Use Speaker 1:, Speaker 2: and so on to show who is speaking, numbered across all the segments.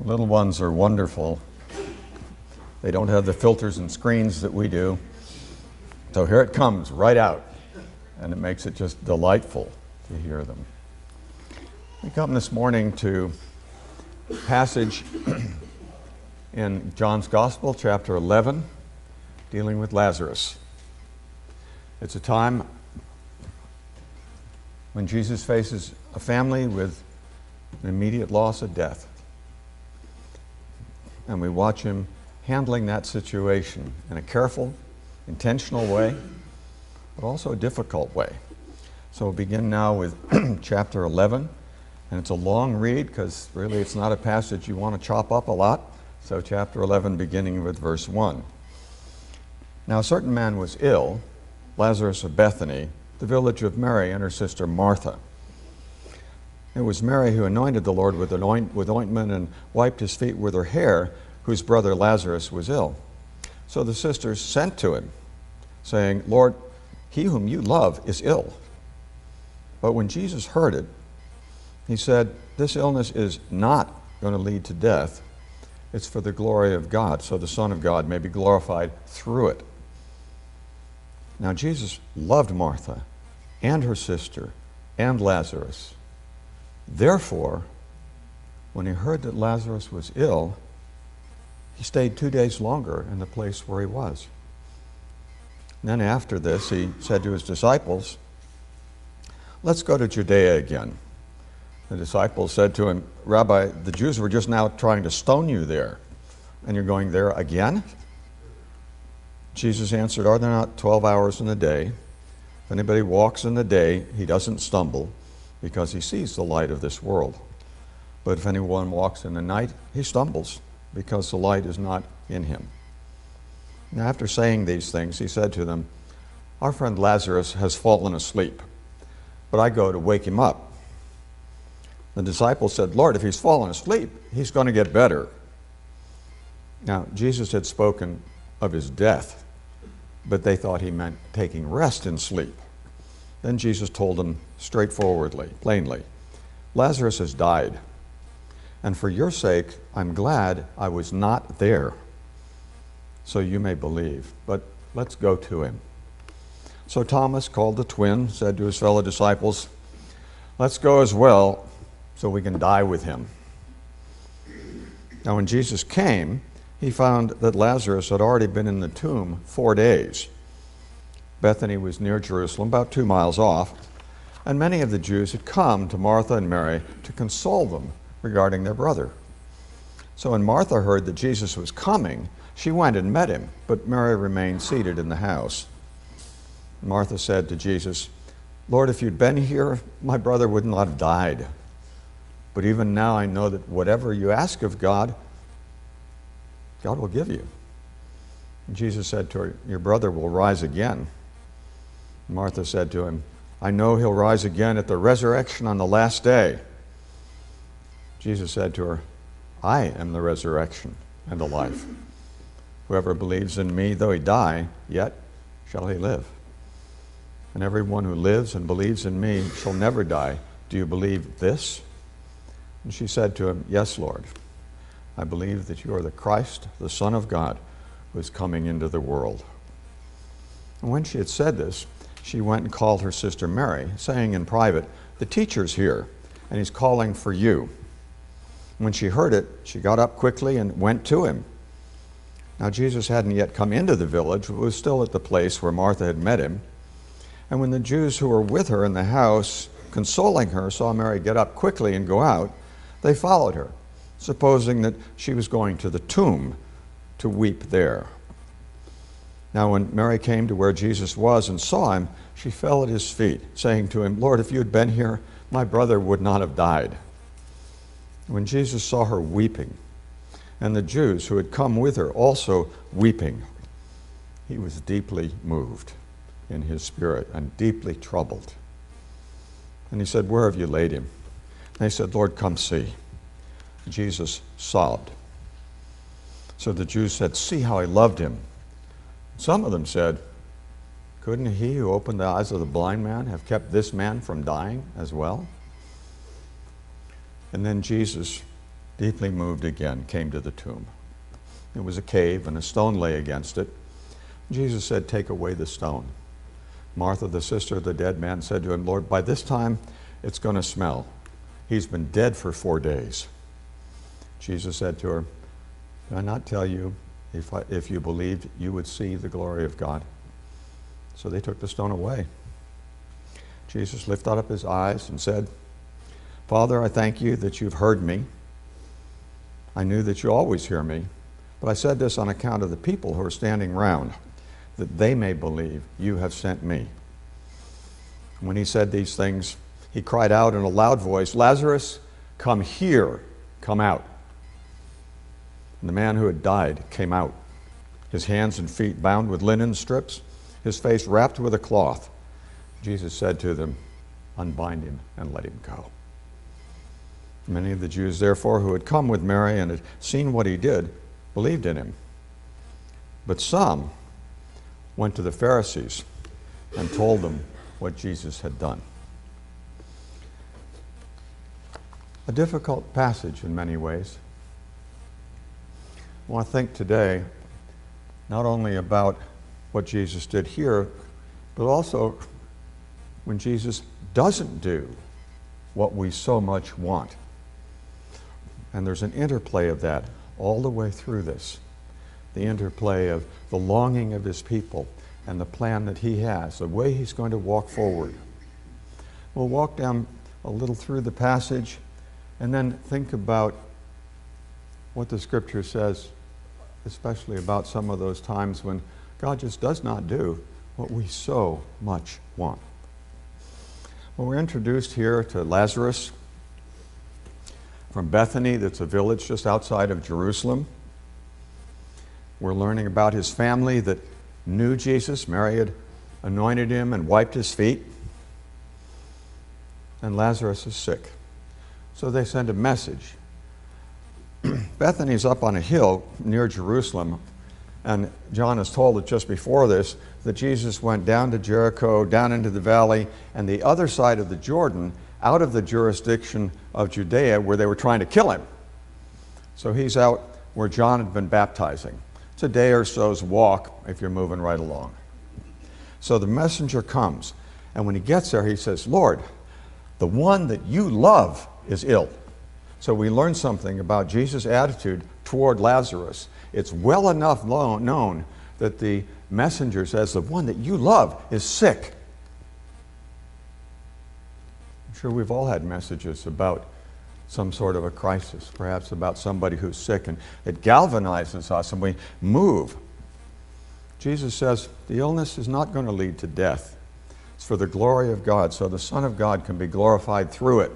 Speaker 1: Little ones are wonderful. They don't have the filters and screens that we do. So here it comes, right out. And it makes it just delightful to hear them. We come this morning to a passage in John's Gospel, chapter 11, dealing with Lazarus. It's a time when Jesus faces a family with an immediate loss of death. And we watch him handling that situation in a careful, intentional way, but also a difficult way. So we'll begin now with chapter 11. And it's a long read because really it's not a passage you want to chop up a lot. So chapter 11, beginning with verse 1. Now a certain man was ill, Lazarus of Bethany, the village of Mary and her sister Martha. It was Mary who anointed the Lord with ointment and wiped his feet with her hair, whose brother Lazarus was ill. So the sisters sent to him, saying, Lord, he whom you love is ill. But when Jesus heard it, he said, this illness is not going to lead to death. It's for the glory of God, so the Son of God may be glorified through it. Now Jesus loved Martha and her sister and Lazarus. Therefore, when he heard that Lazarus was ill, he stayed 2 days longer in the place where he was. And then after this, he said to his disciples, let's go to Judea again. The disciples said to him, Rabbi, the Jews were just now trying to stone you there, and you're going there again? Jesus answered, are there not 12 hours in the day? If anybody walks in the day, he doesn't stumble, because he sees the light of this world. But if anyone walks in the night, he stumbles, because the light is not in him. Now after saying these things, he said to them, our friend Lazarus has fallen asleep, but I go to wake him up. The disciples said, Lord, if he's fallen asleep, he's going to get better. Now, Jesus had spoken of his death, but they thought he meant taking rest in sleep. Then Jesus told them straightforwardly, plainly, Lazarus has died, and for your sake, I'm glad I was not there, so you may believe. But let's go to him. So Thomas, called the twin, said to his fellow disciples, let's go as well, so we can die with him. Now when Jesus came, he found that Lazarus had already been in the tomb 4 days. Bethany was near Jerusalem, about 2 miles off, and many of the Jews had come to Martha and Mary to console them regarding their brother. So when Martha heard that Jesus was coming, she went and met him, but Mary remained seated in the house. Martha said to Jesus, Lord, if you'd been here, my brother would not have died. But even now I know that whatever you ask of God, God will give you. And Jesus said to her, your brother will rise again. Martha said to him, I know he'll rise again at the resurrection on the last day. Jesus said to her, I am the resurrection and the life. Whoever believes in me, though he die, yet shall he live. And everyone who lives and believes in me shall never die. Do you believe this? And she said to him, yes, Lord. I believe that you are the Christ, the Son of God, who is coming into the world. And when she had said this, she went and called her sister Mary, saying in private, the teacher's here, and he's calling for you. When she heard it, she got up quickly and went to him. Now Jesus hadn't yet come into the village, but was still at the place where Martha had met him. And when the Jews who were with her in the house, consoling her, saw Mary get up quickly and go out, they followed her, supposing that she was going to the tomb to weep there. Now when Mary came to where Jesus was and saw him, she fell at his feet, saying to him, Lord, if you had been here, my brother would not have died. When Jesus saw her weeping, and the Jews who had come with her also weeping, he was deeply moved in his spirit and deeply troubled. And he said, where have you laid him? And they said, Lord, come see. Jesus sobbed. So the Jews said, see how he loved him. Some of them said, couldn't he who opened the eyes of the blind man have kept this man from dying as well? And then Jesus deeply moved again, came to the tomb. It was a cave, and a stone lay against it. Jesus said, "Take away the stone." Martha, the sister of the dead man, said to him, "Lord, by this time it's going to smell. He's been dead for 4 days." Jesus said to her, "Did I not tell you, if you believed, you would see the glory of God?" So they took the stone away. Jesus lifted up his eyes and said, "Father, I thank you that you've heard me. I knew that you always hear me, but I said this on account of the people who are standing round, that they may believe you have sent me." When he said these things, he cried out in a loud voice, "Lazarus, come here, come out." And the man who had died came out, his hands and feet bound with linen strips, his face wrapped with a cloth. Jesus said to them, "Unbind him and let him go." Many of the Jews, therefore, who had come with Mary and had seen what he did, believed in him. But some went to the Pharisees and told them what Jesus had done. A difficult passage in many ways. I want to think today not only about what Jesus did here, but also when Jesus doesn't do what we so much want. And there's an interplay of that all the way through this. The interplay of the longing of his people and the plan that he has, the way he's going to walk forward. We'll walk down a little through the passage and then think about what the scripture says, especially about some of those times when God just does not do what we so much want. Well, we're introduced here to Lazarus from Bethany, that's a village just outside of Jerusalem. We're learning about his family that knew Jesus. Mary had anointed him and wiped his feet. And Lazarus is sick. So they send a message. Bethany's up on a hill near Jerusalem, and John is told that just before this, that Jesus went down to Jericho, down into the valley, and the other side of the Jordan, out of the jurisdiction of Judea, where they were trying to kill him. So he's out where John had been baptizing. It's a day or so's walk if you're moving right along. So the messenger comes, and when he gets there, he says, "Lord, the one that you love is ill." So we learn something about Jesus' attitude toward Lazarus. It's well enough known that the messenger says, "The one that you love is sick." I'm sure we've all had messages about some sort of a crisis, perhaps about somebody who's sick, and it galvanizes us and we move. Jesus says the illness is not going to lead to death. It's for the glory of God, so the Son of God can be glorified through it.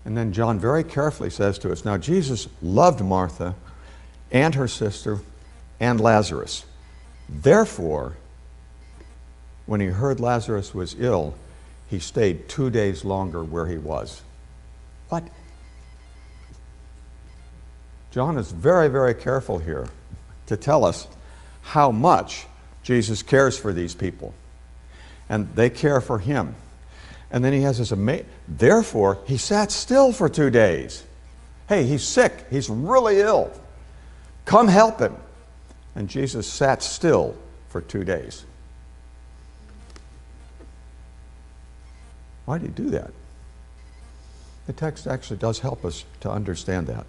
Speaker 1: And then John very carefully says to us, now Jesus loved Martha and her sister and Lazarus. Therefore, when he heard Lazarus was ill, he stayed 2 days longer where he was. What? John is very, very careful here to tell us how much Jesus cares for these people. And they care for him. And then he has this amazing, therefore, he sat still for 2 days. Hey, he's sick. He's really ill. Come help him. And Jesus sat still for 2 days. Why did he do that? The text actually does help us to understand that.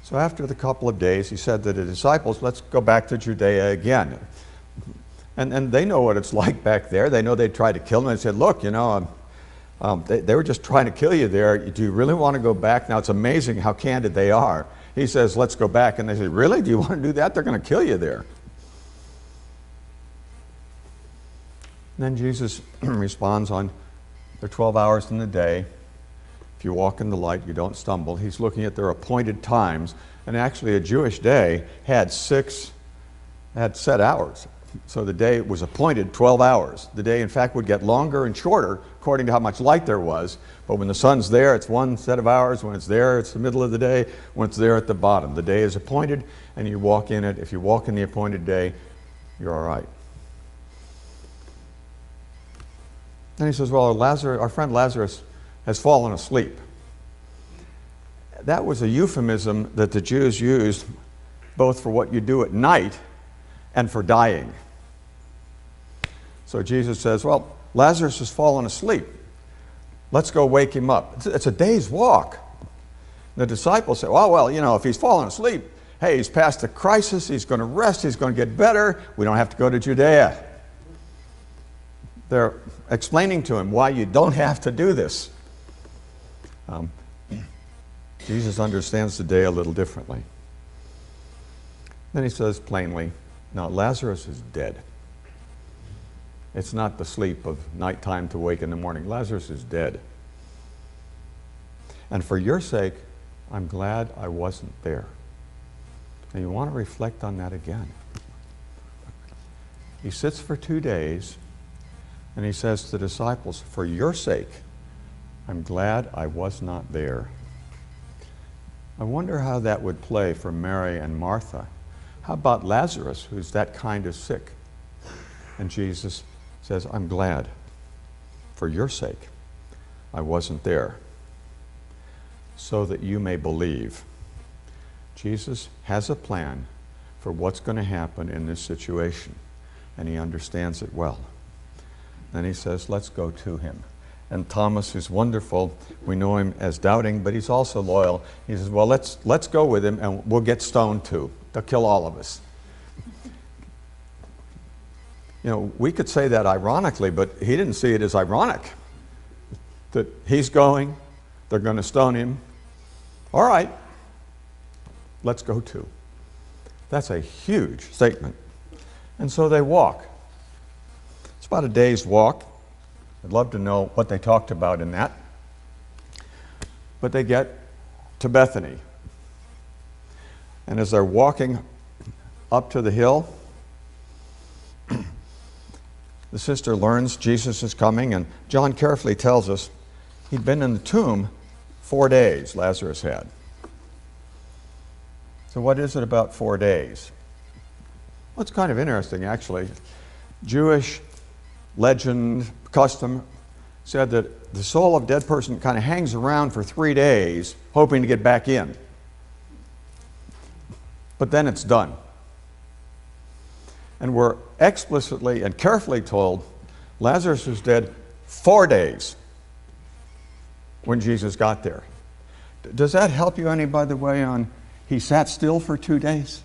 Speaker 1: So after the couple of days, he said to the disciples, let's go back to Judea again. And they know what it's like back there. They know they tried to kill him. They said, look, you know, they were just trying to kill you there. Do you really want to go back? Now, it's amazing how candid they are. He says, let's go back. And they say, really? Do you want to do that? They're going to kill you there. And then Jesus responds on, there are 12 hours in the day. If you walk in the light, you don't stumble. He's looking at their appointed times. And actually, a Jewish day had set hours. So the day was appointed 12 hours. The day, in fact, would get longer and shorter according to how much light there was. But when the sun's there, it's one set of hours. When it's there, it's the middle of the day. When it's there, at the bottom. The day is appointed, and you walk in it. If you walk in the appointed day, you're all right. Then he says, well, our friend Lazarus has fallen asleep. that was a euphemism that the Jews used both for what you do at night and for dying. So Jesus says, well, Lazarus has fallen asleep. Let's go wake him up. It's a day's walk. The disciples say, well, if he's fallen asleep, hey, he's past the crisis, he's going to rest, he's going to get better, we don't have to go to Judea. They're explaining to him why you don't have to do this. Jesus understands the day a little differently. Then he says plainly, now Lazarus is dead. It's not the sleep of nighttime to wake in the morning. Lazarus is dead. And for your sake, I'm glad I wasn't there. And you want to reflect on that again. He sits for 2 days, and he says to the disciples, for your sake, I'm glad I was not there. I wonder how that would play for Mary and Martha. How about Lazarus, who's that kind of sick? And Jesus says, I'm glad, for your sake, I wasn't there, so that you may believe. Jesus has a plan for what's going to happen in this situation, and he understands it well. Then he says, let's go to him. And Thomas is wonderful. We know him as doubting, but he's also loyal. He says, well, let's go with him, and we'll get stoned too. They'll kill all of us. We could say that ironically, but he didn't see it as ironic. That he's going, they're going to stone him. All right, let's go too. That's a huge statement. And so they walk. It's about a day's walk. I'd love to know what they talked about in that. But they get to Bethany. And as they're walking up to the hill, the sister learns Jesus is coming, and John carefully tells us he'd been in the tomb 4 days, Lazarus had. So what is it about 4 days? Well, it's kind of interesting, actually. Jewish legend, custom, said that the soul of a dead person kind of hangs around for 3 days, hoping to get back in. But then it's done. And we're explicitly and carefully told Lazarus was dead 4 days when Jesus got there. Does that help you any, by the way, on he sat still for 2 days?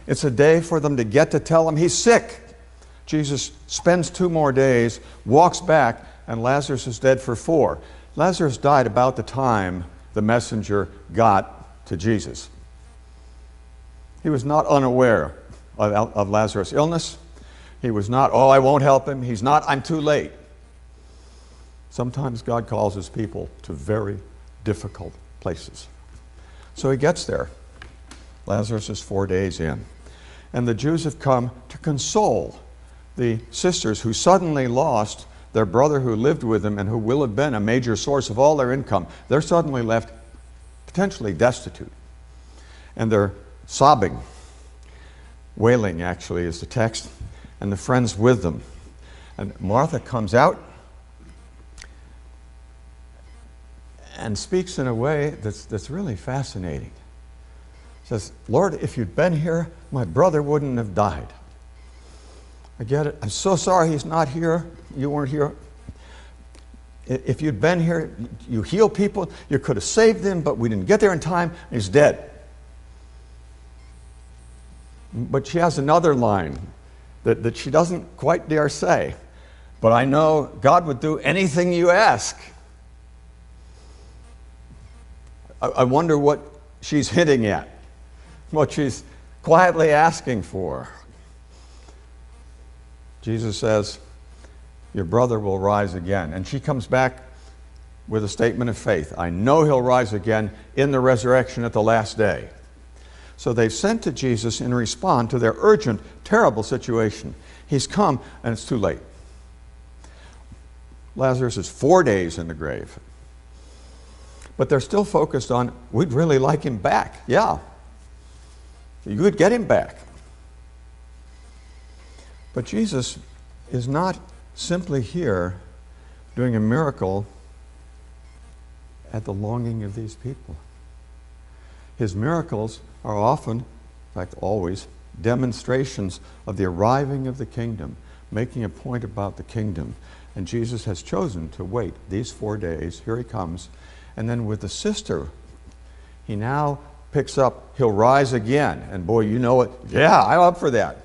Speaker 1: It's a day for them to get to tell him he's sick. Jesus spends 2 more days, walks back, and Lazarus is dead for 4. Lazarus died about the time the messenger got to Jesus. He was not unaware of Lazarus' illness. He was not, I won't help him. He's not, I'm too late. Sometimes God calls his people to very difficult places. So he gets there. Lazarus is 4 days in. And the Jews have come to console the sisters who suddenly lost their brother who lived with them and who will have been a major source of all their income. They're suddenly left potentially destitute. And they're sobbing. Wailing, actually, is the text, and the friends with them. And Martha comes out and speaks in a way that's really fascinating. Says, Lord, if you'd been here, my brother wouldn't have died. I get it. I'm so sorry he's not here. You weren't here. If you'd been here, you heal people, you could have saved them, but we didn't get there in time, and he's dead. But she has another line that she doesn't quite dare say. But I know God would do anything you ask. I wonder what she's hinting at, what she's quietly asking for. Jesus says, your brother will rise again. And she comes back with a statement of faith. I know he'll rise again in the resurrection at the last day. So they've sent to Jesus in response to their urgent, terrible situation. He's come, and it's too late. Lazarus is 4 days in the grave. But they're still focused on, we'd really like him back. Yeah, you could get him back. But Jesus is not simply here doing a miracle at the longing of these people. His miracles are often, in fact always, demonstrations of the arriving of the kingdom, making a point about the kingdom. And Jesus has chosen to wait these 4 days. Here he comes. And then with the sister, he now picks up, he'll rise again. And boy, you know it. Yeah, I'm up for that.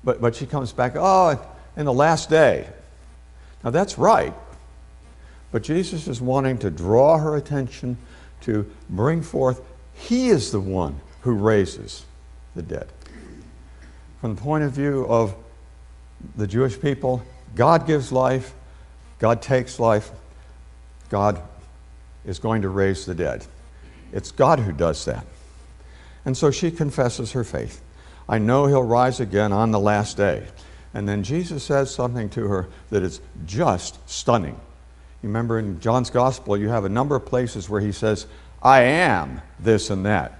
Speaker 1: But she comes back, oh, in the last day. Now that's right. But Jesus is wanting to draw her attention to bring forth, he is the one who raises the dead. From the point of view of the Jewish people, God gives life, God takes life, God is going to raise the dead. It's God who does that. And so she confesses her faith. I know he'll rise again on the last day. And then Jesus says something to her that is just stunning. You remember in John's Gospel, you have a number of places where he says, I am this and that.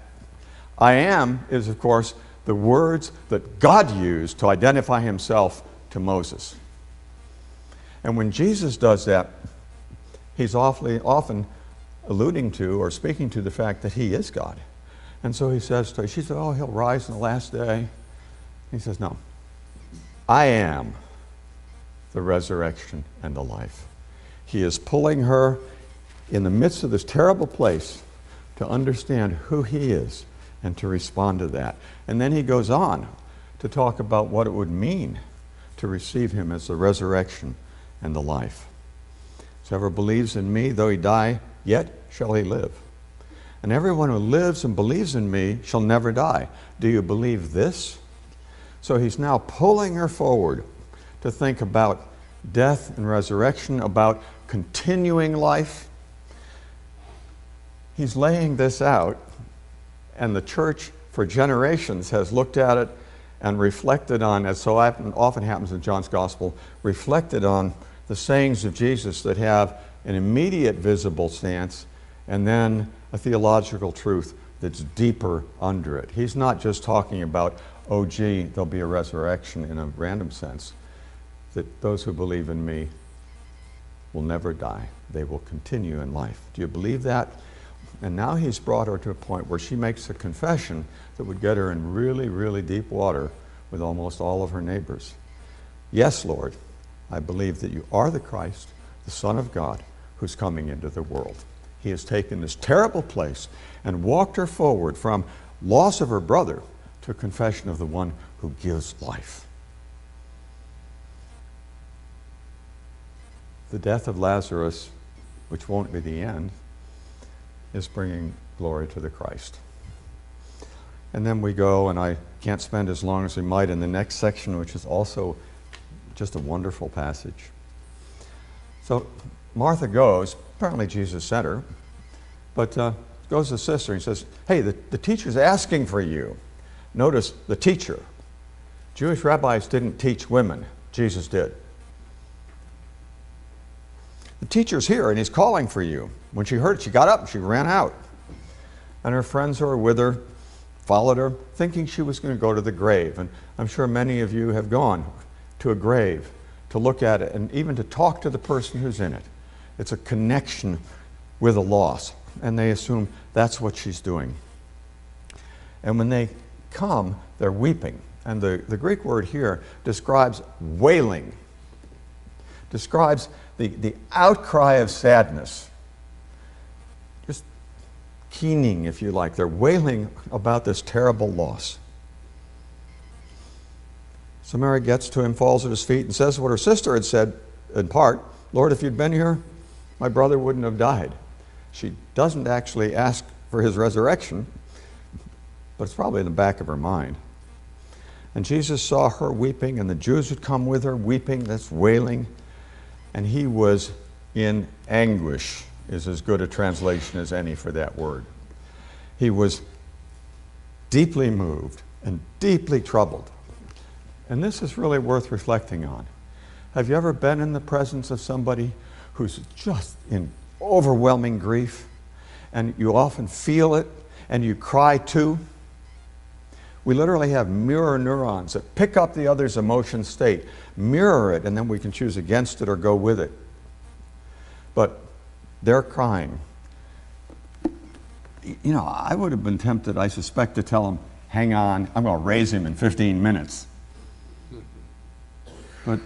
Speaker 1: I am is, of course, the words that God used to identify himself to Moses. And when Jesus does that, he's often alluding to or speaking to the fact that he is God. And so he says to her, she said, oh, he'll rise in the last day. He says, no, I am the resurrection and the life. He is pulling her in the midst of this terrible place to understand who he is and to respond to that. And then he goes on to talk about what it would mean to receive him as the resurrection and the life. Whoever believes in me, though he die, yet shall he live. And everyone who lives and believes in me shall never die. Do you believe this? So he's now pulling her forward to think about death and resurrection, about continuing life. He's laying this out, and the church for generations has looked at it and reflected on, as so often happens in John's Gospel, reflected on the sayings of Jesus that have an immediate visible stance and then a theological truth that's deeper under it. He's not just talking about, oh gee, there'll be a resurrection in a random sense, that those who believe in me will never die. They will continue in life. Do you believe that? And now he's brought her to a point where she makes a confession that would get her in really, really deep water with almost all of her neighbors. Yes, Lord, I believe that you are the Christ, the Son of God, who's coming into the world. He has taken this terrible place and walked her forward from loss of her brother to a confession of the one who gives life. The death of Lazarus, which won't be the end, is bringing glory to the Christ. And then we go, and I can't spend as long as we might in the next section, which is also just a wonderful passage. So Martha goes, apparently Jesus sent her, but goes to the sister and says, hey, the teacher's asking for you. Notice the teacher. Jewish rabbis didn't teach women. Jesus did. The teacher's here and he's calling for you. When she heard it, she got up and she ran out. And her friends who were with her followed her, thinking she was going to go to the grave. And I'm sure many of you have gone to a grave to look at it and even to talk to the person who's in it. It's a connection with a loss. And they assume that's what she's doing. And when they come, they're weeping. And the Greek word here describes wailing, describes the outcry of sadness. Just keening, if you like. They're wailing about this terrible loss. So Mary gets to him, falls at his feet, and says what her sister had said in part, Lord, if you'd been here, my brother wouldn't have died. She doesn't actually ask for his resurrection, but it's probably in the back of her mind. And Jesus saw her weeping, and the Jews would come with her weeping, that's wailing, and he was in anguish, is as good a translation as any for that word. He was deeply moved and deeply troubled. And this is really worth reflecting on. Have you ever been in the presence of somebody who's just in overwhelming grief, and you often feel it, and you cry too? We literally have mirror neurons that pick up the other's emotion state, mirror it, and then we can choose against it or go with it. But they're crying, I would have been tempted, I suspect, to tell him, hang on, I'm going to raise him in 15 minutes. But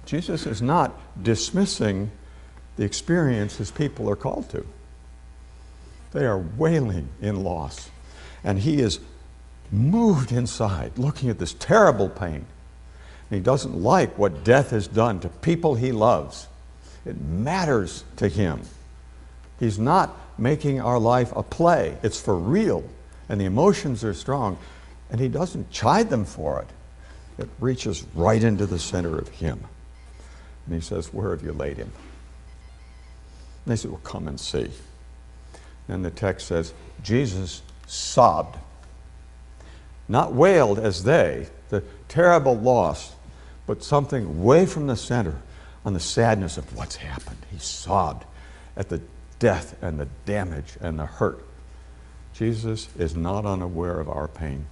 Speaker 1: Jesus is not dismissing the experience his people are called to. They are wailing in loss. And he is moved inside, looking at this terrible pain. And he doesn't like what death has done to people he loves. It matters to him. He's not making our life a play. It's for real. And the emotions are strong. And he doesn't chide them for it. It reaches right into the center of him. And he says, where have you laid him? And they said, well, come and see. And the text says, Jesus sobbed. Not wailed as they, the terrible loss, but something way from the center on the sadness of what's happened. He sobbed at the death and the damage and the hurt. Jesus is not unaware of our pain.